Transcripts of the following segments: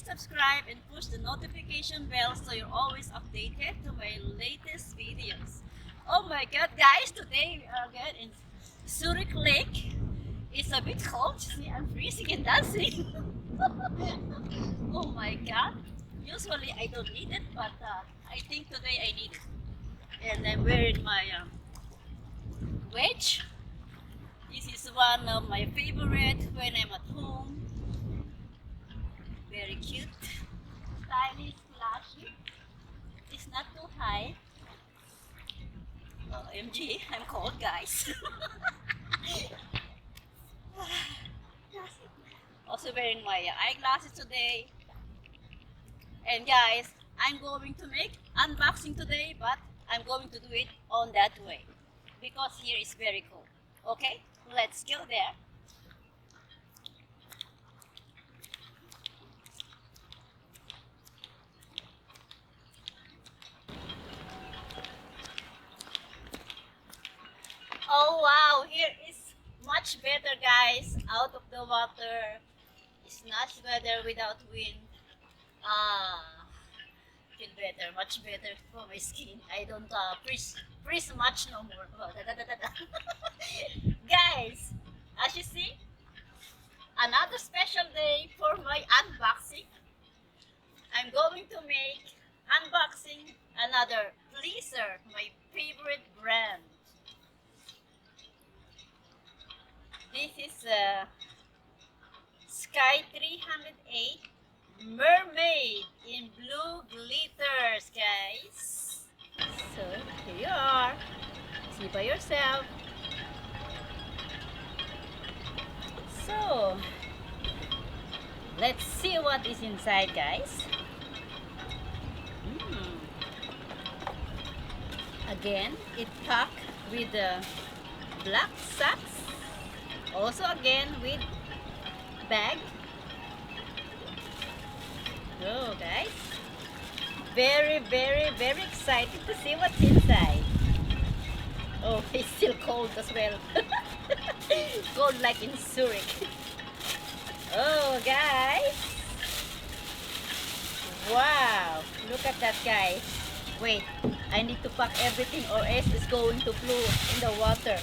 subscribe and push the notification bell so you're always updated to my latest videos. Oh my god, guys, today we are again in Zurich Lake. It's a bit cold. See, I'm freezing and dancing. Oh my god. Usually I don't need it, but I think today I need it. And I'm wearing my wedge. This is one of my favorite when I'm at home. Very cute, stylish, flashy. It's not too high. OMG, I'm cold, guys. Also wearing my eyeglasses today. And guys, I'm going to make unboxing today, but I'm going to do it on that way because here is very cold. Okay, let's go there. Oh wow, here is much better, guys. Out of the water. It's nice weather without wind. Ah, feel better, much better for my skin. I don't freeze much no more. Oh, da, da, da, da, da. Guys, as you see, another special day for my unboxing. I'm going to make unboxing another Pleaser, my favorite brand. This is Sky 308 Mermaid in blue glitters, guys. So here you are. See by yourself. So let's see what is inside, guys. Again, it packed with black socks. Also again with bag. Oh guys, very excited to see what's inside. Oh, it's still cold as well. Cold like in Zurich. Oh guys, wow, look at that, guys. Wait, I need to pack everything or else it's going to float in the water.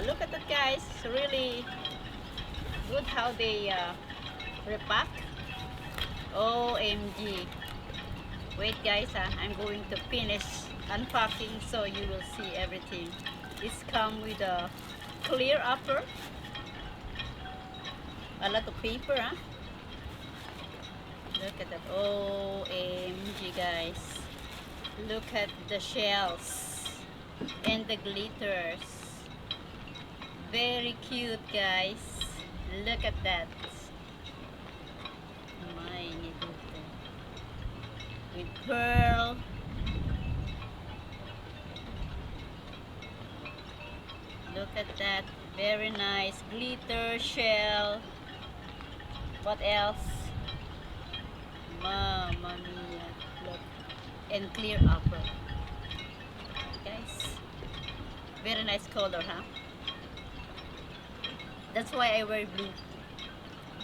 Look at that, guys. It's really good how they repack. OMG. Wait, guys, I'm going to finish unpacking so you will see everything. This comes with a clear upper, a lot of paper, huh? Look at that. OMG, guys. Look at the shells and the glitters. Very cute, guys. Look at that. My nidute. With pearl. Look at that. Very nice. Glitter shell. What else? Mamma mia. Look. And clear upper. Guys. Very nice color, huh? That's why I wear blue.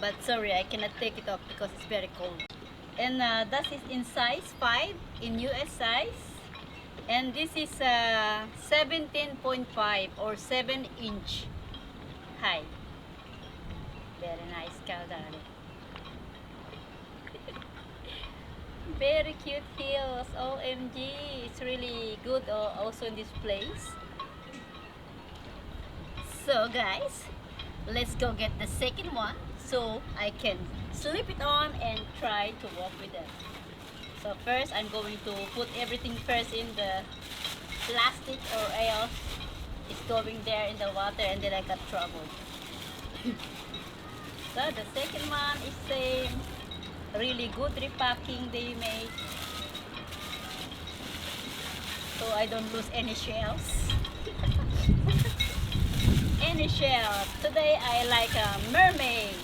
But sorry, I cannot take it off because it's very cold. And that is in size 5 in US size. And this is 17.5 or 7-inch high. Very nice color. Very cute heels. OMG. It's really good also in this place. So guys, let's go get the second one so I can slip it on and try to walk with it. So first I'm going to put everything first in the plastic or else it's going there in the water and then I got trouble. So the second one is same. Really good repacking they make. So I don't lose any shells. Any shell. Today I like a mermaid.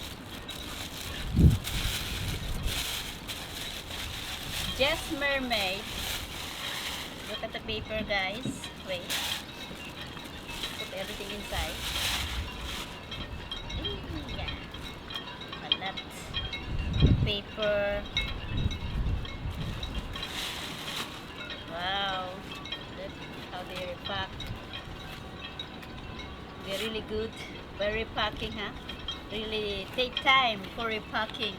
Just mermaid. Look at the paper, guys. Wait. Put everything inside. Yeah. A lot. paper. Wow, look how they repack. They're really good by repacking, huh? Really take time for repacking.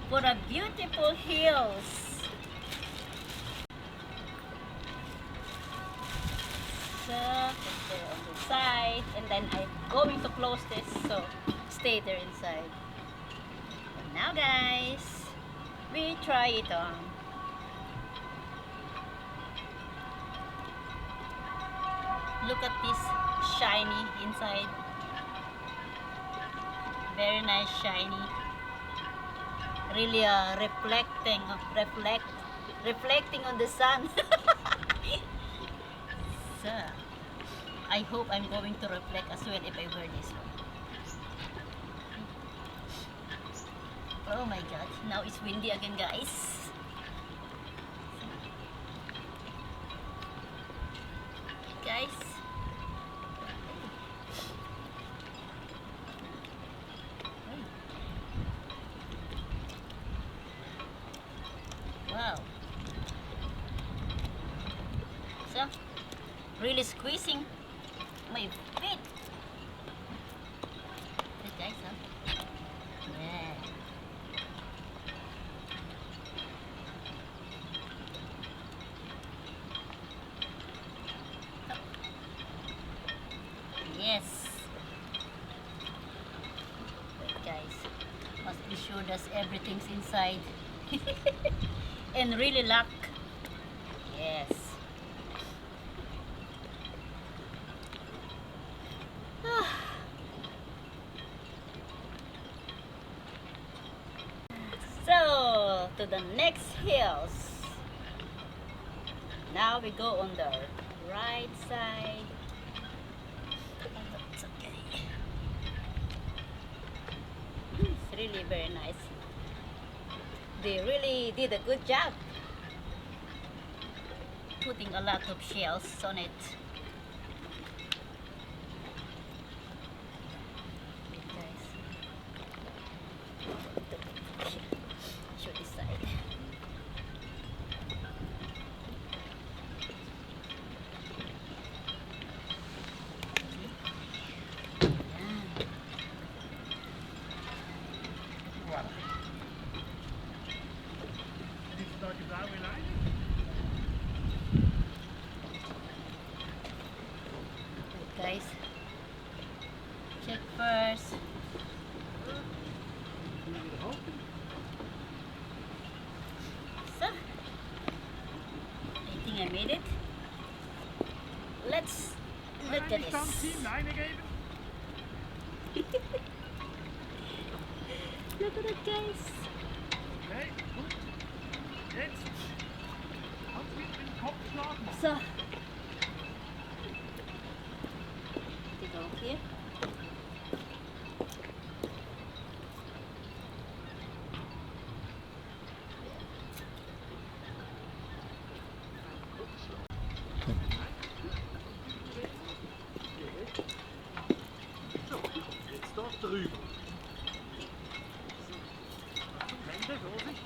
For a beautiful heels. So, put there on the side, and then I'm going to close this, so stay there inside. And now guys, we try it on. Look at this shiny inside. Very nice shiny. Really reflecting on the sun. So, I hope I'm going to reflect as well if I wear this one. Oh my god, now it's windy again guys. Guys. Wow. So, really squeezing my feet. Look guys, huh? Yeah. Yes. Wait guys, must be sure that everything's inside. And really lock. Yes. So, to the next hills. Now we go on the right side. It's okay. It's really very nice. They really did a good job putting a lot of shells on it. Guys, show this side. Guys, check first. So, I think I made it. Let's look at this. Look at it, guys. So, take off here. So, jetzt dort drüber. Hände, Vorsicht.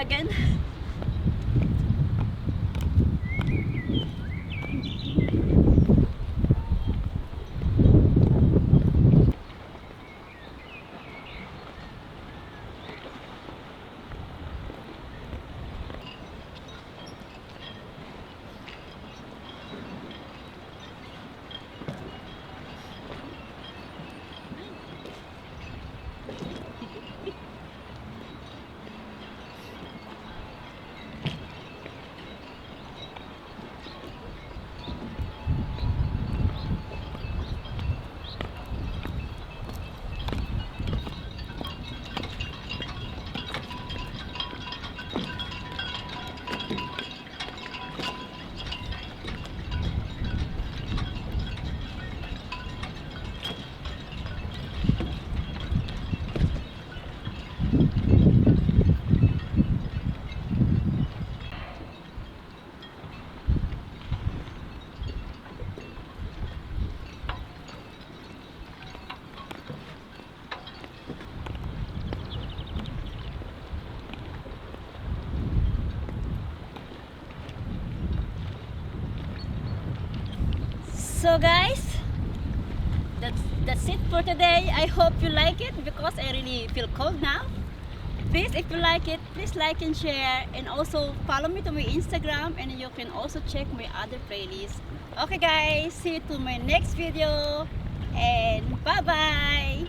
again. So guys, that's it for today. I hope you like it because I really feel cold now. Please, if you like it, please like and share, and also follow me to my Instagram, and you can also check my other playlist. Okay guys, see you to my next video, and bye bye.